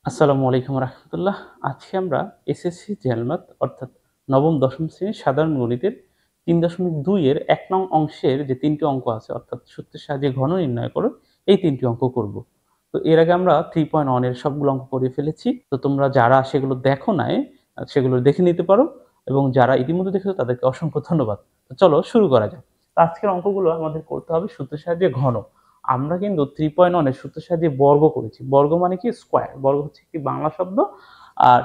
আসসালামু আলাইকুম রহমতুল্লাহ। আজকে আমরা এসএসসি জেএলম্যাথ অর্থাৎ নবম দশম শ্রেণীর সাধারণ গণিতের ৩.২ এর ১ নং অংশের যে ৩টি অঙ্ক আছে অর্থাৎ সূত্রের সাহায্যে ঘন নির্ণয় করো, এই ৩টি অঙ্ক করব। তো এর আগে আমরা 3.1 এর সবগুলো অঙ্ক করে ফেলেছি। তো তোমরা যারা সেগুলো দেখো নাই সেগুলো দেখে নিতে পারো এবং যারা ইতিমধ্যে দেখেছো তাদেরকে অসংখ্য ধন্যবাদ। তো চলো শুরু করা যাক। তো আজকের অঙ্কগুলো আমাদের করতে হবে সূত্রের সাহায্যে ঘন। আমরা কিন্তু 3.1 এর সূত্রের সাহায্যে বর্গ করেছি। বর্গ মানে কি? স্কয়ার। বর্গ হচ্ছে একটি বাংলা শব্দ আর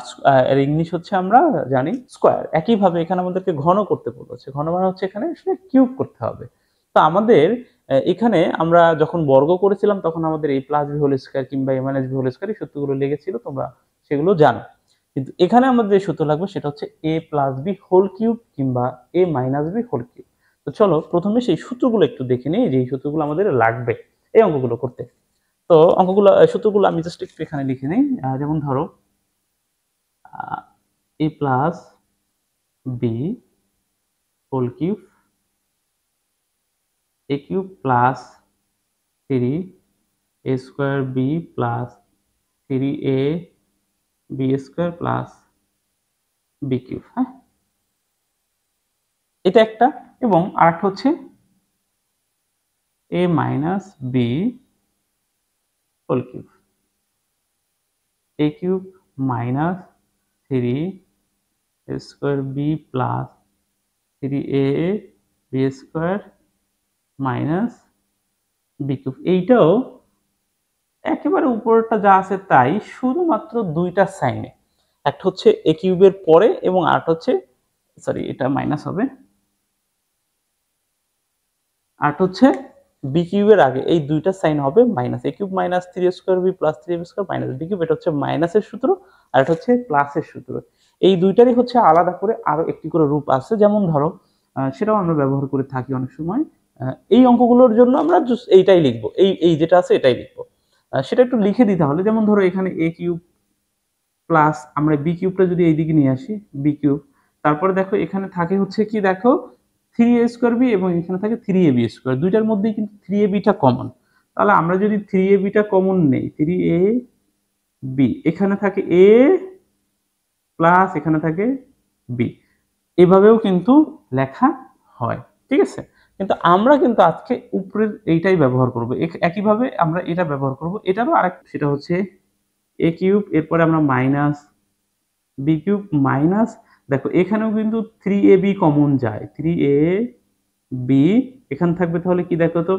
এর ইংলিশ হচ্ছে আমরা জানি স্কয়ার। একইভাবে এখানে আমাদেরকে ঘন করতে বলেছে। ঘন মানে হচ্ছে এখানে আসলে কিউব করতে হবে। তো আমাদের এখানে আমরা যখন বর্গ করেছিলাম তখন আমাদের a plus b whole square কিংবা a minus b whole square এই সূত্রগুলো লেগেছিল, তোমরা সেগুলো জানো। কিন্তু এখানে আমাদের যে সূত্র লাগবে সেটা হচ্ছে a plus b whole cube কিংবা a minus b whole cube. তো চলো প্রথমে সেই সূত্রগুলো একটু দেখে নিই, যে সূত্রগুলো আমাদের লাগবে এই অঙ্কগুলো করতে। তো অঙ্কগুলো সূত্রগুলো আমি জাস্ট একটু এখানে লিখে নিই। যেমন ধরো a plus b whole cube a cube plus 3 a square b plus 3a b square plus b cube. হ্যাঁ, এটা একটা। এবং আরেকটা হচ্ছে a minus b whole cube a cube minus 3 a square b plus 3a b square minus b cube. এইটাও একেবারে উপরটা যা আছে তাই, শুধুমাত্র দুইটা সাইনে, একটা হচ্ছে এ কিউবের পরে এবং আরেকটা হচ্ছে, সরি এটা মাইনাস হবে, আরেকটা হচ্ছে বি কিউবের আগে। এই দুইটা সাইন হবে minus. A cube minus 3 square b plus 3 square minus b cube, এটা হচ্ছে মাইনাসের সূত্র আর এটা হচ্ছে প্লাসের সূত্র। এই দুইটারই হচ্ছে আলাদা করে আরো একটি করে রূপ আছে। যেমন ধরো সেটাও আমরা ব্যবহার করে থাকি অনেক সময়। এই অঙ্কগুলোর জন্য আমরা এইটাই লিখবো, এই এই যেটা আছে এটাই লিখবো। সেটা একটু লিখে দিতে হবে। যেমন ধরো এখানে এ কিউব প্লাস আমরা বি কিউবটা যদি এইদিকে নিয়ে আসি, বি কিউব, তারপরে দেখো এখানে থাকে হচ্ছে কি, দেখো 3a স্কোয়ার বি এবং এখানে থাকে 3ab স্কোয়ার। দুইটার মধ্যেই কিন্তু 3abটা কমন। তাহলে আমরা যদি 3abটা কমন নেই, 3ab, এখানে থাকে a প্লাস এখানে থাকে b, এভাবেও কিন্তু লেখা হয়। ঠিক আছে, কিন্তু আমরা কিন্তু আজকে উপরের এইটাই ব্যবহার করব। একইভাবে আমরা এটা ব্যবহার করব। এটারও আরেক, সেটা হচ্ছে a কিউব, এরপরে আমরা মাইনাস বি কিউব মাইনাস, দেখো এখানেও কিন্তু 3ab কমন যায়, 3ab, এখানে থাকবে তাহলে কি দেখো তো,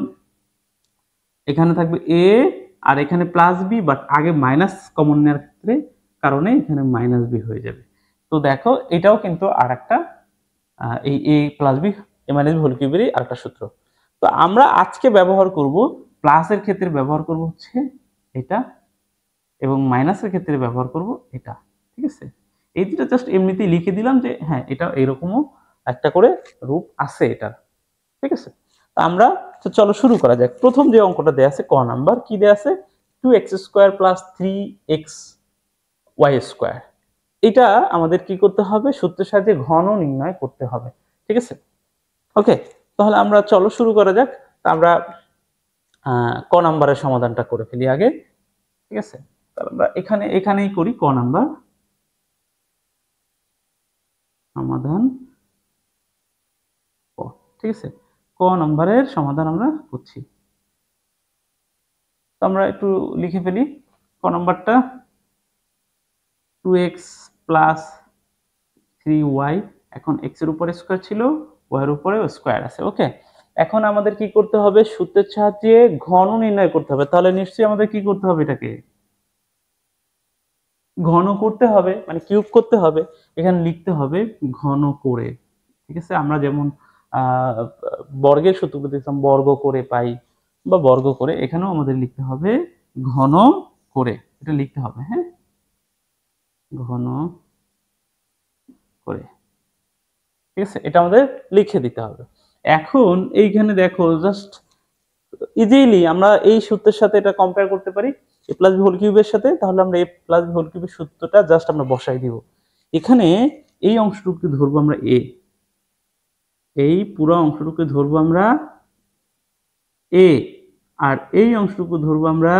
এখানে থাকবে a আর এখানে প্লাস বি, বাট আগে মাইনাস কমন নেওয়ার ক্ষেত্রে কারণে এখানে মাইনাস বি হয়ে যাবে। তো দেখো এটাও কিন্তু আরেকটা এই a plus b a minus b whole কিউবেরই আরেকটা সূত্র। তো আমরা আজকে ব্যবহার করব, প্লাসের ক্ষেত্রে ব্যবহার করব হচ্ছে এটা এবং মাইনাসের ক্ষেত্রে ব্যবহার করব এটা। ঠিক আছে, এই দুটো জাস্ট এমনিতেই লিখে দিলাম যে হ্যাঁ এটা এরকমও একটা করে রূপ আছে এটার। ঠিক আছে, তো আমরা, তো চলো শুরু করা যাক। প্রথম যে অঙ্কটা দেয়া আছে ক নাম্বার, কি দেয়া আছে, 2x square plus 3x Y square. এটা আমাদের কি করতে হবে, সূত্রের সাহায্যে ঘন নির্ণয় করতে হবে। ঠিক আছে, ওকে, তাহলে আমরা চলো শুরু করা যাক। তা আমরা ক নাম্বারের সমাধানটা করে ফেলি আগে। ঠিক আছে, তাহলে আমরা এখানেই করি ক নাম্বার সমাধান ক। ঠিক আছে, ক নম্বরের সমাধান আমরা করছি। তো আমরা একটু লিখে ফেলি ক নম্বরটা, 2x প্লাস 3y, এখন x এর উপরে স্কোয়ার ছিল, y এর উপরে স্কোয়ার আছে। ওকে, এখন আমাদের কি করতে হবে, সূত্রের সাহায্যে ঘন নির্ণয় করতে হবে। তাহলে নিশ্চয়ই আমাদের কি করতে হবে, এটাকে ঘন করতে হবে, মানে কিউব করতে হবে। এখানে লিখতে হবে ঘন করে। ঠিক আছে, আমরা যেমন বর্গের সূত্র দেখলাম বর্গ করে পাই বা বর্গ করে, এখানেও আমাদের লিখতে হবে ঘন করে, এটা লিখতে হবে। হ্যাঁ, ঘন করে। ঠিক আছে, এটা আমাদের লিখে দিতে হবে। এখন এইখানে দেখো জাস্ট ইজিলি আমরা এই সূত্রের সাথে এটা কম্পেয়ার করতে পারি, এ প্লাস বি হোল কিউবের সাথে। তাহলে আমরা এ প্লাস বি হোল কিউবের সূত্রটা জাস্ট আমরা বসাই দিব। এখানে এই অংশটুকু ধরবো আমরা এ, এই পুরো অংশটুকু ধরবো আমরা এ, আর এই অংশটুকু ধরবো আমরা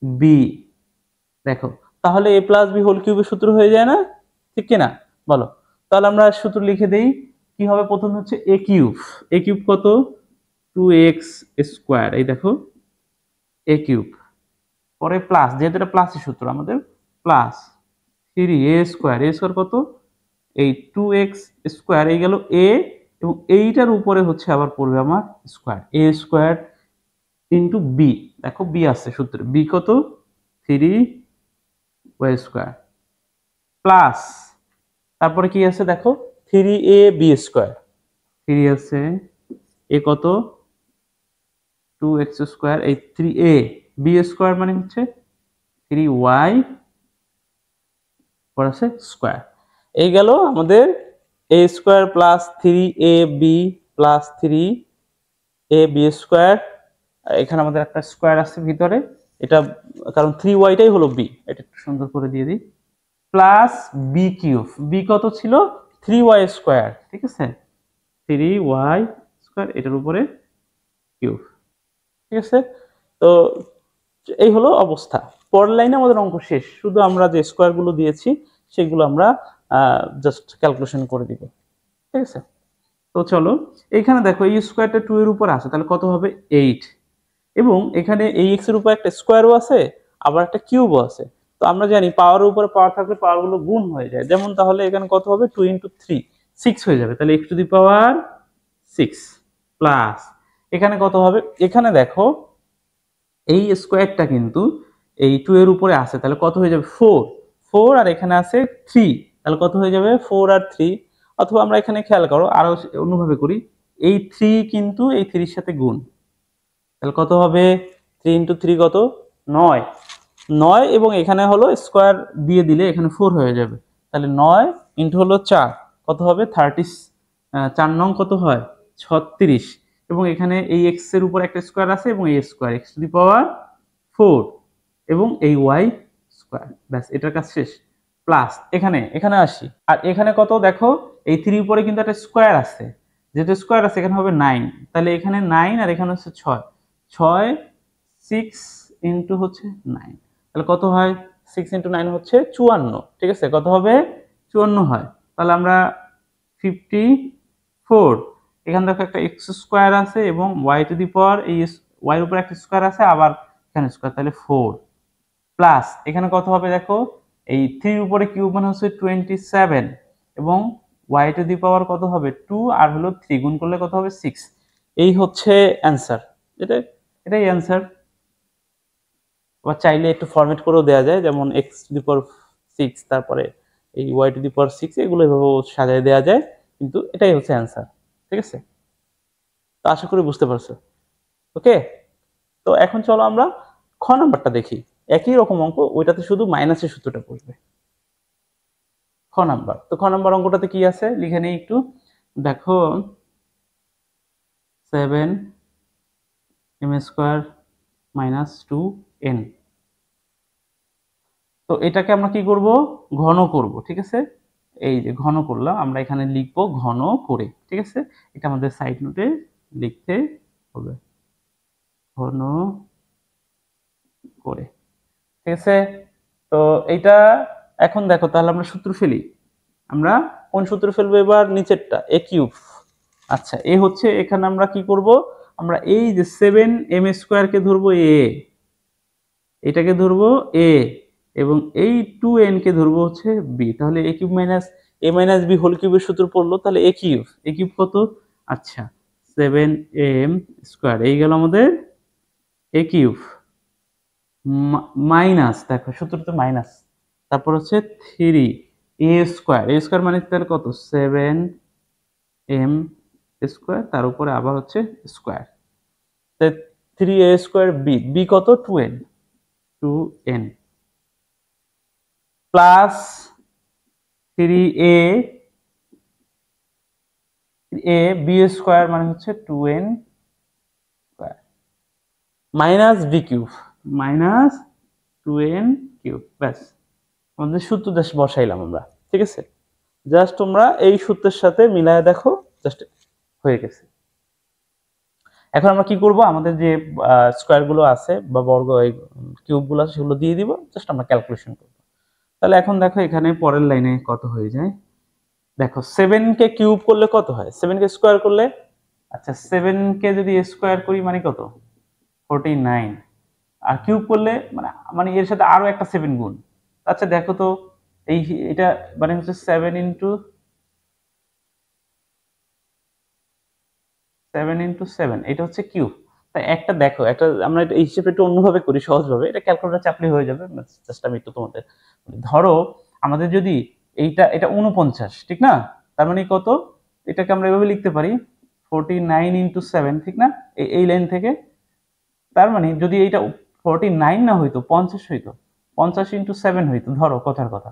বি। দেখো, তাহলে a প্লাস বি হোল কিউবের সূত্র হয়ে যায় না, ঠিক কিনা বলো? তাহলে আমরা সূত্র লিখে দেই। কি হবে? প্রথমে হচ্ছে এ কিউব কত? 2x স্কয়ার, এই দেখো এ কিউব, পরে প্লাস, যেহেতু এটা প্লাসের সূত্র আমাদের, প্লাস 3a স্কয়ার কত? এই 2x স্কয়ার, এই গেল a, এবং এইটার উপরে হচ্ছে আবার পড়বে আমার square, a square into b. দেখো বি আছে সূত্রে, বি কত? 3y স্কয়ার প্লাস, তারপরে কি আছে দেখো, 3ab স্কয়ার, 3 আছে, এ কত? 2x স্কয়ার, এই 3a, বি স্কয়ার মানে হচ্ছে 3y পর আছে স্কয়ার। এই গেল আমাদের a square plus 3ab plus 3ab square. এখানে আমাদের একটা স্কয়ার আছে ভিতরে, এটা কারণ 3y টাই হলো b, এটা একটু সুন্দর করে দিয়ে দিই, প্লাস বি কিউব, বি কত ছিল? 3y স্কয়ার, ঠিক আছে, 3y স্কয়ার, এটার উপরে কিউব, ঠিক আছে। তো এই হলো অবস্থা। পরের লাইনে আমাদের অঙ্ক শেষ, শুধু আমরা যে স্কয়ার গুলো দিয়েছি সেগুলো আমরা জাস্ট ক্যালকুলেশন করে দিব, ঠিক আছে। তো চলো, এইখানে দেখো এই স্কয়ারটা 2 এর উপর আছে, তাহলে কত হবে? 8, এবং এখানে এই x এর উপর একটা স্কয়ারও আছে, আবার একটা কিউবও আছে। তো আমরা জানি পাওয়ারের উপরে পাওয়ার থাকলে পাওয়ার গুলো গুণ হয়ে যায়, যেমন তাহলে এখানে কত হবে? 2 × 3 6 হয়ে যাবে, তাহলে x to the power 6 plus, এখানে কত হবে? এখানে দেখো এই স্কয়ারটা কিন্তু এই 2 এর উপরে আছে, তাহলে কত হয়ে যাবে? 4, 4 আর এখানে আছে 3, তাহলে কত হয়ে যাবে? 4 আর 3। অথবা আমরা এখানে খেয়াল করো, আরো অন্যভাবে করি, এই 3 কিন্তু এই 3 এর সাথে গুণ, তাহলে কত হবে? 3 × 3 কত? 9, 9, এবং এখানে হলো স্কয়ার দিয়ে দিলে এখানে 4 হয়ে যাবে, তাহলে 9 ইন্টু হলো 4, কত হবে? 30, 4 নং কত হয়? 36, এবং এখানে এই x এর উপর একটা স্কয়ার আছে, এবং এই স্কয়ার x টু দি পাওয়ার 4, এবং এই y স্কয়ার, ব্যাস এটার কাজ শেষ। প্লাস এখানে এখানে আসি, আর এখানে কত দেখো, এই 3 উপরে কিন্তু একটা স্কয়ার আছে, যেহেতু স্কয়ার আছে এখানে হবে 9, তাহলে এখানে 9 আর এখানে হচ্ছে 6, 6 6 ইন্টু হচ্ছে 9, তাহলে কত হয়? 6 × 9 হচ্ছে 54, ঠিক আছে, কত হবে? 54 হয়। তাহলে আমরা 54, এখানে দেখো একটা x স্কয়ার আছে এবং y টু দি পাওয়ার, এই y এর উপর একটা স্কয়ার আছে, আবার এখানে স্কয়ার, তাহলে 4 প্লাস এখানে কত হবে দেখো, এই 3 এর উপরে কিউব মানে হচ্ছে 27, এবং y টু দি পাওয়ার কত হবে? 2, আর হলো 3 গুণ করলে কত হবে? 6। এই হচ্ছে অ্যানসার, এটাই অ্যানসার। আবার চাইলে একটু ফরম্যাট করেও দেওয়া যায়, যেমন x টু দি পাওয়ার 6, তারপরে এই y টু দি পাওয়ার 6, এগুলো এভাবে সাজিয়ে দেওয়া যায়, কিন্তু এটাই হচ্ছে অ্যানসার, ঠিক আছে। তো আশা করি বুঝতে পারছো, ওকে। তো এখন চলো আমরা খ নাম্বারটা দেখি, একই রকম অঙ্ক, ওইটাতে শুধু মাইনাসের সূত্রটা পড়বে। খ নাম্বার, তো খ নাম্বার অঙ্কটাতে কি আছে লিখে নেই একটু, দেখো 7m² - 2n, তো এটাকে আমরা কি করব? ঘন করব, ঠিক আছে। এই যে ঘন করলাম, আমরা এখানে লিখবো ঘন করে, ঠিক আছে, এটা আমাদের সাইড নোটে লিখতে হবে, ঘন করে, ঠিক আছে। তো এইটা এখন দেখো, তাহলে আমরা সূত্র ফেলি, আমরা কোন সূত্র ফেলবো এবার? নিচেরটা, এ কিউব। আচ্ছা, এ হচ্ছে, এখানে আমরা কি করব? আমরা এই যে 7m² কে ধরবো এ, এটাকে ধরবো এ, এবং এই 2n কে ধরবো হচ্ছে বি, তাহলে এ কিউব মাইনাস এ মাইনাস বি হোল কিউবের সূত্র পড়লো, তাহলে এ কিউব কত? আচ্ছা, 7m², এই গেল আমাদের এ কিউব, মাইনাস, দেখো সূত্রতে মাইনাস, তারপর হচ্ছে 3a² মানে তার কত? 7m², তার উপরে আবার হচ্ছে স্কয়ার, 3a² বি কত? 2n প্লাস 3a² মানে হচ্ছে 2n square minus b cube, minus 2n cube, ব্যাস আমাদের সূত্র জাস্ট বসাইলাম আমরা, ঠিক আছে। জাস্ট তোমরা এই সূত্রের সাথে মিলায় দেখো, জাস্ট হয়ে গেছে। এখন আমরা কি করব, আমাদের যে স্কোয়ারগুলো আছে বা বর্গ কিউবগুলো আছে সেগুলো দিয়ে দিব, জাস্ট আমরা ক্যালকুলেশন করব। তাহলে এখন দেখো এখানে পরের লাইনে কত হয়ে যায়, দেখো 7 কে কিউব করলে কত হয়, 7 কে স্কোয়ার করলে, আচ্ছা 7 কে যদি স্কোয়ার করি মানে কত 49, আর কিউব করলে মানে মানে এর সাথে আরো একটা 7 গুণ। আচ্ছা দেখো তো এই এটা মানে হচ্ছে 7 × 7 এটা হচ্ছে কিউব। তাই একটা দেখো, একটা আমরা এই হিসেবে একটু অন্যভাবে করি, সহজভাবে, এটা ক্যালকুলেটর চাপলে হয়ে যাবে, জাস্ট আমি একটু তোমাদের ধরো আমাদের যদি এটা 49, ঠিক না, তার মানে কত, এটাকে আমরা এভাবে লিখতে পারি 49 × 7, ঠিক না, এই লাইন থেকে। তার মানে যদি এইটা 49 না হইতো 50 হইতো, 50 × 7 হইতো, ধরো কথার কথা।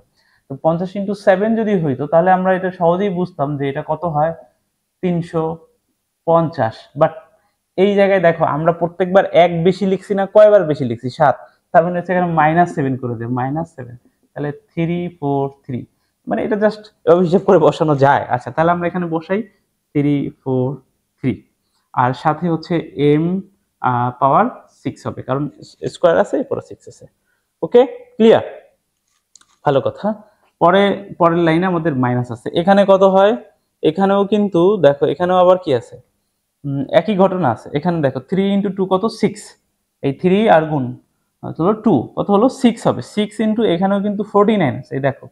তো 50 × 7 যদি হইতো তাহলে আমরা এটা সহজেই বুঝতাম যে এটা কত হয় 350। বাট এই জায়গায় দেখো আমরা প্রত্যেকবার এক বেশি লিখছি না, কয়বার বেশি লিখছি 7, তার মানে হচ্ছে এখানে -7 করে দেব, -7, তাহলে 343, মানে এটা জাস্ট হিসাব করে বসানো যায়। আচ্ছা তাহলে আমরা এখানে বসাই 343, আর সাথে হচ্ছে m পাওয়ার 6 হবে, কারণ স্কোয়ার আছে পরে 6 আছে। ওকে, ক্লিয়ার, ভালো কথা। পরের লাইনে আমাদের মাইনাস আছে, এখানে কত হয়, এখানেও কিন্তু দেখো এখানেও আবার কি আছে, একই ঘটনা আছে। এখানে দেখো 3 × 2 কত 6, এই 3 আর গুণ হলো 2, কত হলো 6 হবে, 6 × এখানেও কিন্তু 49 আছে, এই দেখো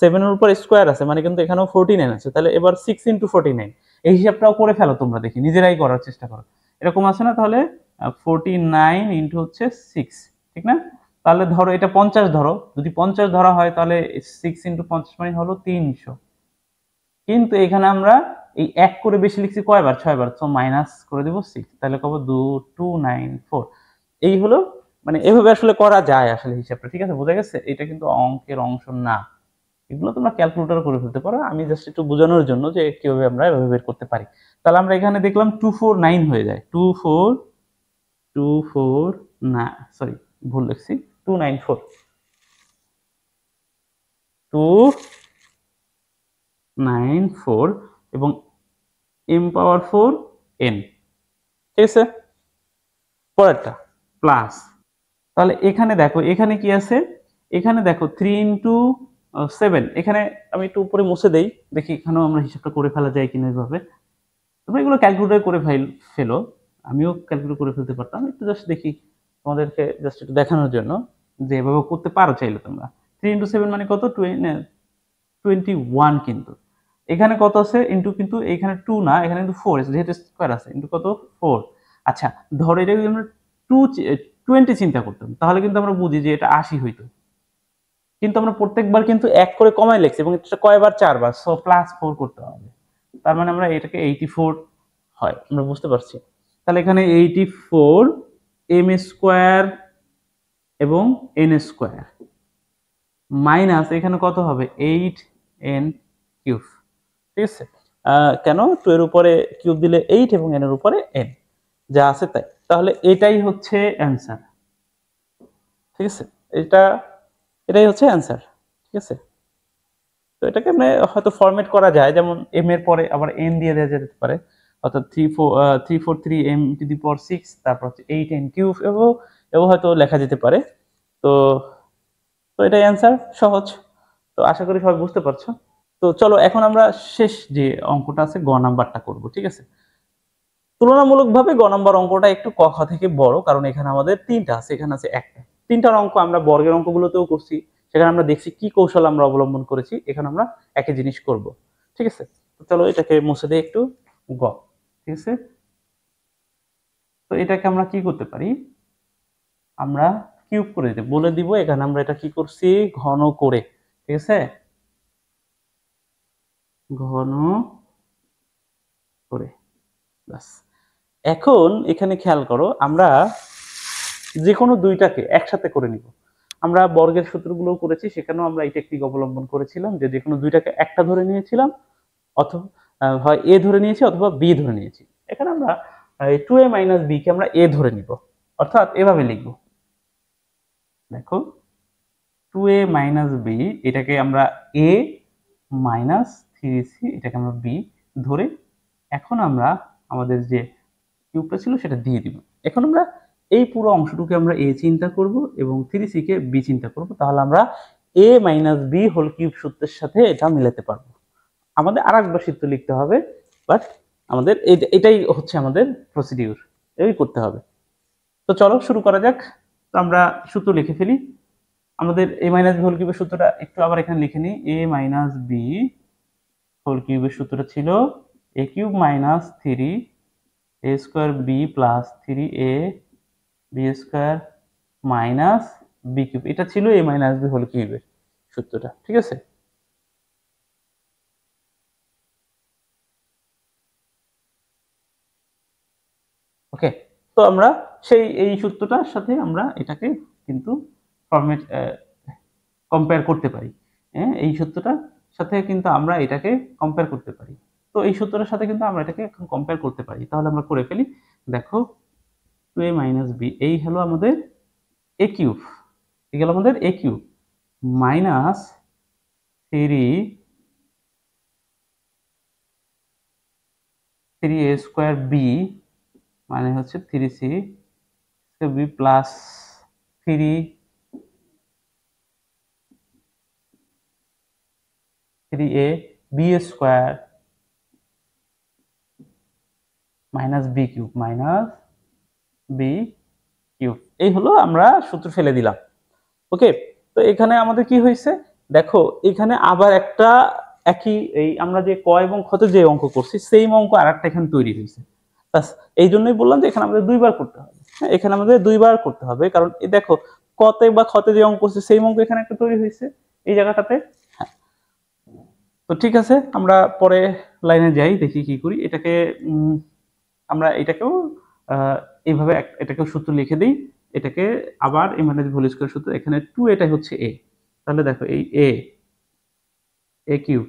7 এর উপর স্কোয়ার আছে মানে কিন্তু এখানেও 49 আছে, তাহলে এবার 6 × 49, এই হিসাবটাও করে ফেলো তোমরা, দেখি নিজেরাই করার চেষ্টা করো, এরকম আছে না, তাহলে 49 × হচ্ছে 6, ঠিক না, তাহলে ধরো এটা 50 ধরো, যদি 50 ধরা হয় তাহলে 6 × 50 মানে হলো 300, কিন্তু এখানে আমরা এই এক করে বেশি লিখছি কয়বার, 6বার, তো মাইনাস করে দেব 6, তাহলে কব 294। এই হলো, মানে এভাবে আসলে করা যায় আসলে হিসাবটা, ঠিক আছে, বোঝা গেছে, এটা কিন্তু অঙ্কের অংশ না, এগুলো তোমরা ক্যালকুলেটর করে ফেলতে পারো, আমি জাস্ট একটু বোঝানোর জন্য যে কিভাবে আমরা এভাবে বের করতে পারি। তাহলে আমরা এখানে দেখলাম 249 হয়ে যায়, 24 না সরি ভুল লিখছি, 294, 294 এবং m পাওয়ার 4 n, ঠিক আছে। পরেরটা প্লাস, তাহলে এখানে দেখো এখানে কি আছে, এখানে দেখো 3 × 7, এখানে আমি একটু উপরে মুছে দেই, দেখি এখানেও আমরা হিসাবটা করে ফেলা যায় কিনা এইভাবে, তোমরা এগুলো ক্যালকুলেটর করে ফেলো, আমিও ক্যালকুলেট করে ফেলতে পারতাম, একটু জাস্ট দেখি তোমাদেরকে জাস্ট একটু দেখানোর জন্য যে এভাবে করতে পারো চাইলে তোমরা। 3 × 7 মানে কত 21, কিন্তু এখানে কত আছে ইনটু, কিন্তু এখানে 2 না, এখানে কিন্তু 4 আছে যেহেতু স্কয়ার আছে, ইনটু কত 4। আচ্ছা ধরো এটা যদি আমরা 20 চিন্তা করতাম তাহলে কিন্তু আমরা বুঝি যে এটা 80 হইতো, কিন্তু আমরা প্রত্যেকবার কিন্তু এক করে কমায় লিখছি এবং এটা কয়বার 4বার, সো +4 করতে হবে, তার মানে আমরা এটাকে 84 হয়, আমরা বুঝতে পারছি। তাহলে এখানে 84 m² এবং n² মাইনাস এখানে কত হবে 8n³, ঠিক আছে, কেন 2 এর উপরে কিউব দিলে 8 এবং n এর উপরে n, যা আছে তাই, তাহলে এটাই হচ্ছে অ্যান্সার, ঠিক আছে, এটাই হচ্ছে অ্যান্সার, ঠিক আছে। তো এটাকে আমরা হয়তো ফরম্যাট করা যায়, যেমন m এর পরে আবার n দিয়ে দেওয়া যেতে পারে, অর্থাৎ 343m⁶, তারপর হচ্ছে 8n³ এবং হয়তো লেখা যেতে পারে। তো তো এটাই অ্যান্সার, সহজ। তো আশা করি সবাই বুঝতে পারছো। তো চলো এখন আমরা শেষ যে অঙ্কটা আছে গ নাম্বারটা করব, ঠিক আছে। তুলনামূলকভাবে গ নাম্বার অঙ্কটা একটু ক খ থেকে বড়, কারণ এখানে আমাদের 3টা আছে, এখানে আছে একটা। 3টার অঙ্ক আমরা বর্গের অঙ্কগুলোতেও করছি, সেখানে আমরা দেখছি কি কৌশল আমরা অবলম্বন করেছি, এখানে আমরা একই জিনিস করব, ঠিক আছে। তো চলো এটাকে মুছে দিই একটু, গ, ঠিক আছে। তো এটাকে আমরা কি করতে পারি, আমরা কিউব করে দিতে বলে দিব, এখানে আমরা এটা কি করছি ঘন করে, ঠিক আছে, ঘন করে, বাস। এখন এখানে খেয়াল করো, আমরা যে কোনো দুইটাকে একসাথে করে নিব, আমরা বর্গের সূত্রগুলো করেছি, সেখানেও আমরা এই টেকনিক অবলম্বন করেছিলাম যে কোনো দুইটাকে একটা ধরে নিয়েছিলাম, অথবা হয় এ ধরে নিয়েছি অথবা বি ধরে নিয়েছি। এখানে আমরা 2a - b কে আমরা এ ধরে নিব, অর্থাৎ এভাবে লিখব, দেখো 2a - b এটাকে আমরা a - 3c এটাকে আমরা b ধরে, এখন আমরা আমাদের যে কিউবটা ছিল সেটা দিয়ে দিব। এখন আমরা এই পুরো অংশটুকু আমরা এ চিন্তা করব এবং 3c কে বি চিন্তা করব, তাহলে আমরা a minus b whole cube সূত্রের সাথে এটা মিলাতে পারবো। আমাদের আরেকবার সূত্র লিখতে হবে, বাট আমাদের এটাই হচ্ছে আমাদের প্রসিডিউর, এই করতে হবে। তো চলো শুরু করা যাক। তো আমরা সূত্র লিখে ফেলি। আমাদের a মাইনাস বি হোল কিউবের সূত্রটা একটু আবার এখানে লিখে নিই। a মাইনাস বি হোল কিউবের সূত্রটা ছিল a cube minus 3 a square b plus 3a b square minus b cube. এটা ছিল a মাইনাস বি হোল কিউবের সূত্রটা, ঠিক আছে? ওকে, তো আমরা সেই এই সূত্রটার সাথে আমরা এটাকে কিন্তু ফরম্যাট কম্পেয়ার করতে পারি। হ্যাঁ, এই সূত্রটার সাথে কিন্তু আমরা এটাকে কম্পেয়ার করতে পারি। তো এই সূত্রটার সাথে কিন্তু আমরা এটাকে এখন কম্পেয়ার করতে পারি। তাহলে আমরা করে ফেলি। দেখো 2a মাইনাস বি, এই হলো আমাদের এ কিউব, এই গেল আমাদের a cube minus 3a square b মানে হচ্ছে 3c b plus 3a b square minus b cube minus b cube. এই হলো আমরা সূত্র ফেলে দিলাম। ওকে, তো এখানে আমাদের কি হয়েছে দেখো, এখানে আবার একটা একই এই আমরা যে ক এবং ক্ষতে যে অঙ্ক করছি সেম অঙ্ক আর একটা এখানে তৈরি হয়েছে। এই জন্যই বললাম যে এখানে আমাদের দুইবার করতে হবে। হ্যাঁ, এখানে আমাদের দুইবার করতে হবে, কারণ এই দেখো কতে বা ক্ষতে যে অঙ্ক করছে সেই অঙ্ক এখানে একটা তৈরি হয়েছে এই জায়গাটাতে। হ্যাঁ, তো ঠিক আছে, আমরা পরে লাইনে যাই, দেখি কি করি। এটাকে আমরা এটাকেও এইভাবে এটাকেও সূত্র লিখে দিই। এটাকে আবার এ মাইনাস হোল স্কয়ার সূত্র, এখানে 2 এটাই হচ্ছে a। তাহলে দেখো এই a cube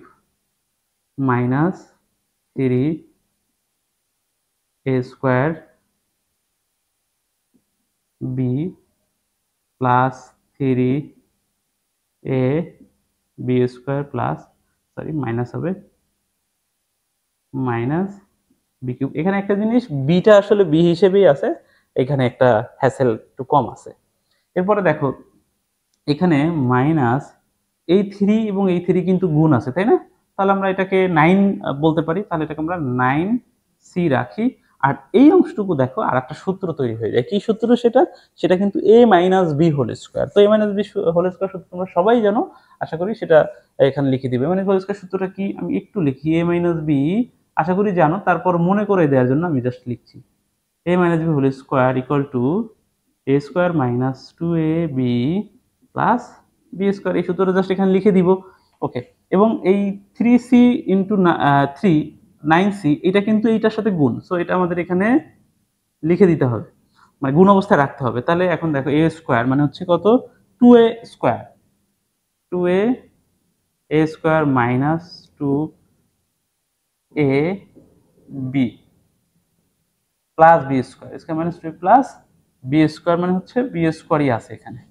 minus 3a square b plus 3a b square plus sorry minus হবে মাইনাস বি কিউব। এখানে একটা জিনিস, বিটা আসলে বি হিসেবেই আছে, এখানে একটা হ্যাসেল একটু কম আছে। এরপরে দেখো এখানে মাইনাস এই 3 এবং এই 3 কিন্তু গুণ আছে, তাই না? তাহলে আমরা এটাকে 9 বলতে পারি। তাহলে এটাকে আমরা 9c রাখি। আর এই অংশটুকু দেখো আর একটা সূত্র তৈরি হয়ে যায়। কি সূত্র সেটা? সেটা কিন্তু a minus b whole square. তো a minus b whole square সূত্র তোমরা সবাই জানো, আশা করি সেটা এখানে লিখে দিবে। মানে হোল স্কয়ার সূত্রটা কি আমি একটু লিখি। a মাইনাস বি আশা করি জানো, তারপর মনে করে দেওয়ার জন্য আমি জাস্ট লিখছি a minus b whole square equal to a square minus 2ab plus b square. এই সূত্রটা জাস্ট এখানে লিখে দিব। ওকে, এবং এই 3c ইন্টু 3 9c এটা কিন্তু এইটার সাথে গুণ, সো এটা আমাদের এখানে লিখে দিতে হবে, মানে গুণ অবস্থায় রাখতে হবে। তাহলে এখন দেখো a স্কয়ার মানে হচ্ছে কত 2a square 2a square minus 2ab plus b square square minus 2 plus b square মানে হচ্ছে বি স্কয়ারই আছে এখানে,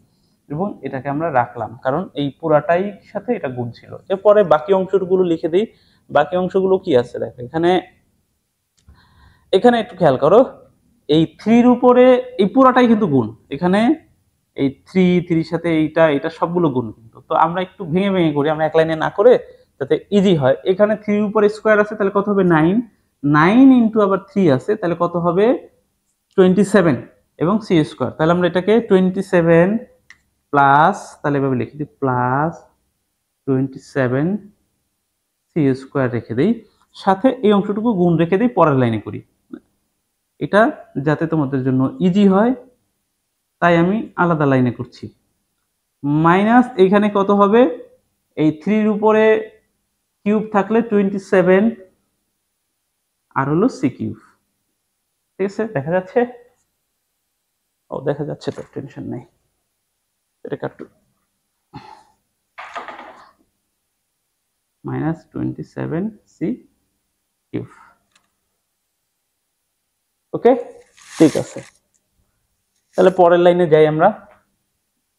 এবং এটাকে আমরা রাখলাম কারণ এই পুরাটাই সাথে এটা গুণ ছিল। এরপরে বাকি অংশগুলো লিখে দিই। বাকি অংশগুলো কি আছে দেখো, এখানে এখানে একটু খেয়াল করো, এই 3 এর উপরে এই পুরাটাই কিন্তু গুণ। এখানে এই 3 সাথে এইটা এটা সবগুলো গুণ কিন্তু। তো আমরা একটু ভেঙে ভেঙে করি, আমরা এক লাইনে না করে যাতে ইজি হয়। এখানে 3 এর উপরে স্কয়ার আছে, তাহলে কত হবে 9। 9 ইনটু আবার 3 আছে, তাহলে কত হবে 27 এবং c স্কয়ার। তাহলে আমরা এটাকে 27 প্লাস, তাহলে এভাবে লিখে দিই প্লাস 27 সি স্কোয়ার রেখে দিই, সাথে এই অংশটুকু গুণ রেখে দিই, পরের লাইনে করি। এটা যাতে তোমাদের জন্য ইজি হয় তাই আমি আলাদা লাইনে করছি। মাইনাস এখানে কত হবে, এই 3 এর উপরে কিউব থাকলে 27 আর হলো সি কিউব। ঠিক আছে, দেখা যাচ্ছে? ও দেখা যাচ্ছে, তো টেনশন নেই। এটা একটু মাইনাস 27 সি কিউব। ওকে, ঠিক আছে, তাহলে পরের লাইনে যাই আমরা।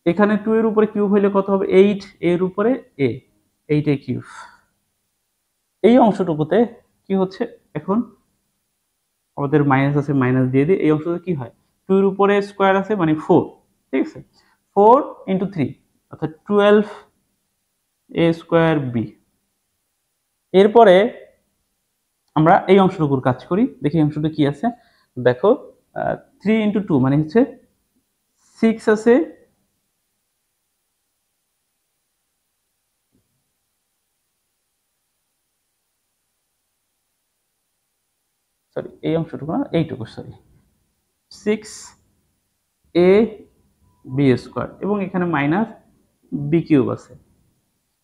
এখানে 2 এর উপরে কিউব হইলে কত হবে 8, এর উপরে a 8a কিউব। এই অংশটুকুতে কি হচ্ছে এখন আমাদের মাইনাস আছে, মাইনাস দিয়ে দিই। এই অংশটা কি হয়, 2 এর উপরে স্কোয়ার আছে মানে 4, ঠিক আছে, 4 × 3 অর্থাৎ 12a স্কোয়ার বি। এরপরে আমরা এই অংশটুকুর কাজ করি, দেখি এই অংশটা কি আছে। দেখো 3 × 2 মানে হচ্ছে 6 আছে, সরি এই অংশটুকু না, এইটুকু, সরি 6ab স্কোয়ার এবং এখানে মাইনাস বি কিউব আছে।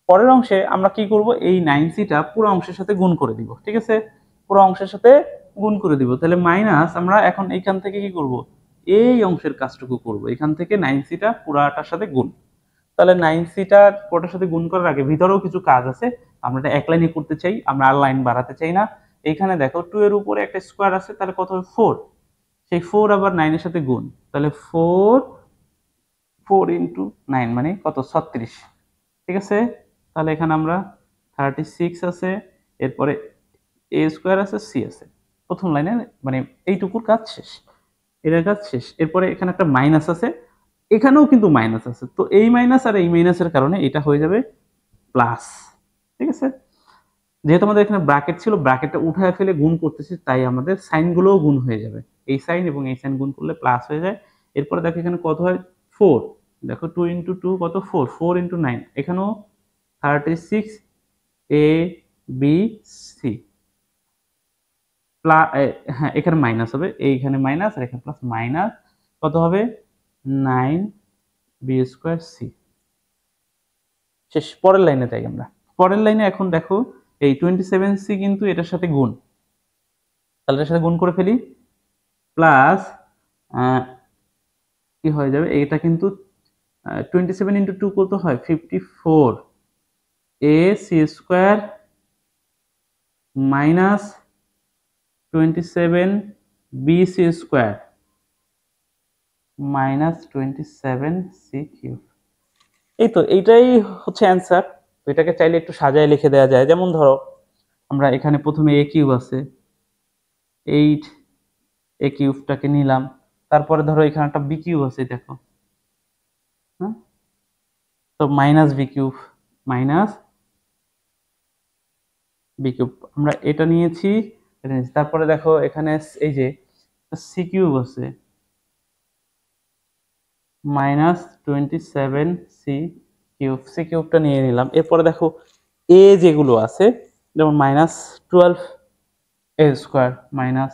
পরের অংশে আমরা কি করব, এই 9c-টা পুরো অংশের সাথে গুণ করে দিব, ঠিক আছে, পুরো অংশের সাথে গুণ করে দিব। তাহলে মাইনাস আমরা এখন এইখান থেকে কি করব, এই অংশের কাজটুকু করব, এখান থেকে 9c-টা পুরাটার সাথে গুণ। তাহলে 9c-টা পুরোটার সাথে গুণ করার আগে ভিতরেও কিছু কাজ আছে, আমরা এটা এক লাইনে করতে চাই, আমরা আর লাইন বাড়াতে চাই না। এইখানে দেখো 2 এর উপরে একটা স্কোয়ার আছে, তাহলে কত হবে 4, সেই 4 আবার 9 এর সাথে গুণ, তাহলে 4 × 9 মানে কত, 36, ঠিক আছে। তাহলে এখানে আমরা 36 আছে, এরপরে a স্কোয়ার আছে, c আছে, প্রথম লাইনে মানে এইটুকুর কাজ শেষ, এটার কাজ শেষ। এরপরে এখানে একটা মাইনাস আছে, এখানেও কিন্তু মাইনাস আছে, তো এই মাইনাস আর এই মাইনাসের কারণে এটা হয়ে যাবে প্লাস, ঠিক আছে। যেহেতু আমাদের এখানে ব্র্যাকেট ছিল, ব্র্যাকেটটা উঠায় ফেলে গুণ করতেছি, তাই আমাদের সাইনগুলোও গুণ হয়ে যাবে, এই সাইন এবং এই সাইন গুণ করলে প্লাস হয়ে যায়। এরপরে দেখো এখানে কত হয়, 4, দেখো 2 × 2 কত, 4, 4 × 9, এখানেও 36 a b c প্লাস, হ্যাঁ এখানে মাইনাস হবে, এইখানে মাইনাস আর এখানে প্লাস, মাইনাস কত হবে 9b স্কোয়ার c। শেষ। পরের লাইনে যাই আমরা, পরের লাইনে এখন দেখো এই 27c কিন্তু এটার সাথে গুণ, তাহলে এটার সাথে গুণ করে ফেলি, প্লাস কি হয়ে যাবে, এটা কিন্তু 27 × 2 কত হয়, 54 ac square minus 27 bc square minus 27c cube. এই তো এইটাই হচ্ছে অ্যান্সার। তো এটাকে চাইলে একটু সাজায় লিখে দেওয়া যায়, যেমন ধরো আমরা এখানে প্রথমে a কিউব আছে, 8 a কিউবটাকে নিলাম, তারপরে ধরো এখানে একটা বি কিউব আছে, দেখো হ্যাঁ, তো minus b cube, minus b cube আমরা এটা নিয়েছি, তারপরে দেখো এখানে এই যে সি কিউব আছে, মাইনাস 27c কিউব, সি কিউবটা নিয়ে নিলাম। এরপরে দেখো এ যেগুলো আছে, যেমন minus 12a square minus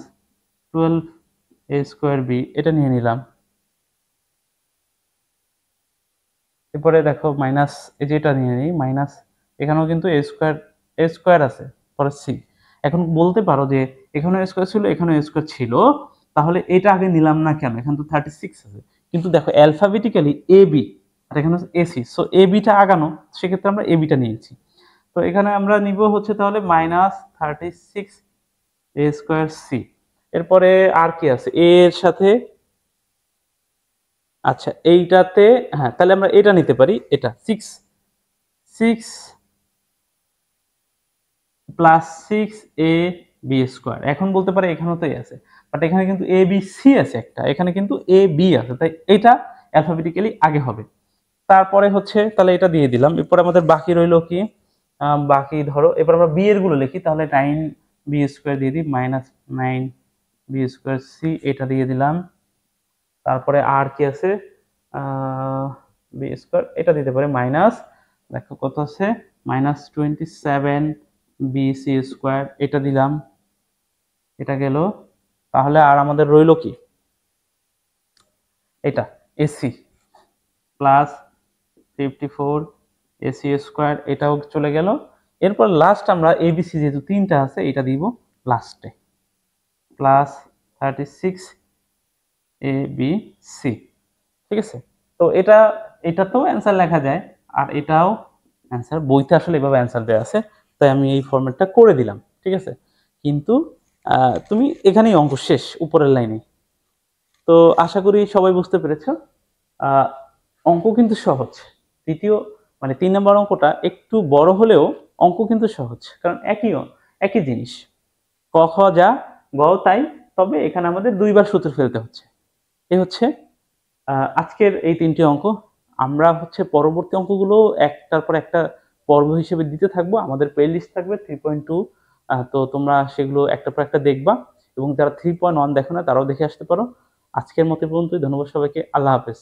12a square b, এটা নিয়ে নিলাম। এরপরে দেখো মাইনাস, এই যে এটা নিয়ে নিই, মাইনাস এখানেও কিন্তু এ স্কোয়ার আছে, পরে সি। এখন বলতে পারো যে এখানে এ স্কোয়ার ছিল, এখানে এ স্কোয়ার ছিল, তাহলে এটা আগে নিলাম না কেন, এখানে তো 36 আছে, কিন্তু দেখো অ্যালফাবেটিক্যালি এ বি আর এখানে হচ্ছে এসি, সো এ বিটা আগানো, সেক্ষেত্রে আমরা এ বিটা নিয়েছি। তো এখানে আমরা নিব হচ্ছে তাহলে মাইনাস 36 এ স্কোয়ার সি। এরপরে আর কি আছে এ এর সাথে, আচ্ছা এইটাতে, হ্যাঁ তাহলে আমরা এটা নিতে পারি, এটা 6 প্লাস 6a বি স্কোয়ার। এখন বলতে পারে এখানেও তাই আছে, বাট এখানে কিন্তু এ বি সি আছে একটা, এখানে কিন্তু এ বি আছে, তাই এটা অ্যালফাবেটিক্যালি আগে হবে। তারপরে হচ্ছে তাহলে এটা দিয়ে দিলাম। এরপর আমাদের বাকি রইলো কি, বাকি ধরো এবার আমরা বি এর গুলো লিখি, তাহলে 9b স্কোয়ার দিয়ে দিই, মাইনাস 9b স্কোয়ার সি, এটা দিয়ে দিলাম। তারপরে আর কি আছে, বি স্কোয়ার, এটা দিতে পারে মাইনাস, দেখো কত আছে, মাইনাস 27bc স্কোয়ার, এটা দিলাম, এটা গেল। তাহলে আর আমাদের রইলো কি, এটা এসি প্লাস 54 এসি স্কোয়ার, এটাও চলে গেল। এরপর লাস্ট আমরা এবিসি যেহেতু তিনটা আছে, এটা দিব লাস্টে, প্লাস 36 এ বি সি, ঠিক আছে। তো এটাতেও অ্যান্সার লেখা যায়, আর এটাও অ্যান্সার, বইতে আসলে এভাবে অ্যান্সার দেওয়া আছে, তাই আমি এই ফরম্যাটটা করে দিলাম, ঠিক আছে। কিন্তু তুমি এখানেই অঙ্ক শেষ, উপরের লাইনে। তো আশা করি সবাই বুঝতে পেরেছ। অঙ্ক কিন্তু সহজ, তৃতীয় মানে 3 নম্বর অঙ্কটা একটু বড় হলেও অঙ্ক কিন্তু সহজ, কারণ একই জিনিস, ক খ যা গ তাই, তবে এখানে আমাদের 2 বার সূত্র ফেলতে হচ্ছে। এই হচ্ছে আজকের এই ৩ টি অঙ্ক। আমরা হচ্ছে পরবর্তী অঙ্কগুলো একটার পর একটা পর্ব হিসেবে দিতে থাকবো। আমাদের প্লেলিস্ট থাকবে 3.2, তো তোমরা সেগুলো একটার পর একটা দেখবা এবং যারা 3.1 দেখো না তারাও দেখে আসতে পারো। আজকের মতো এ পর্যন্তই। ধন্যবাদ সবাইকে। আল্লাহ হাফেজ।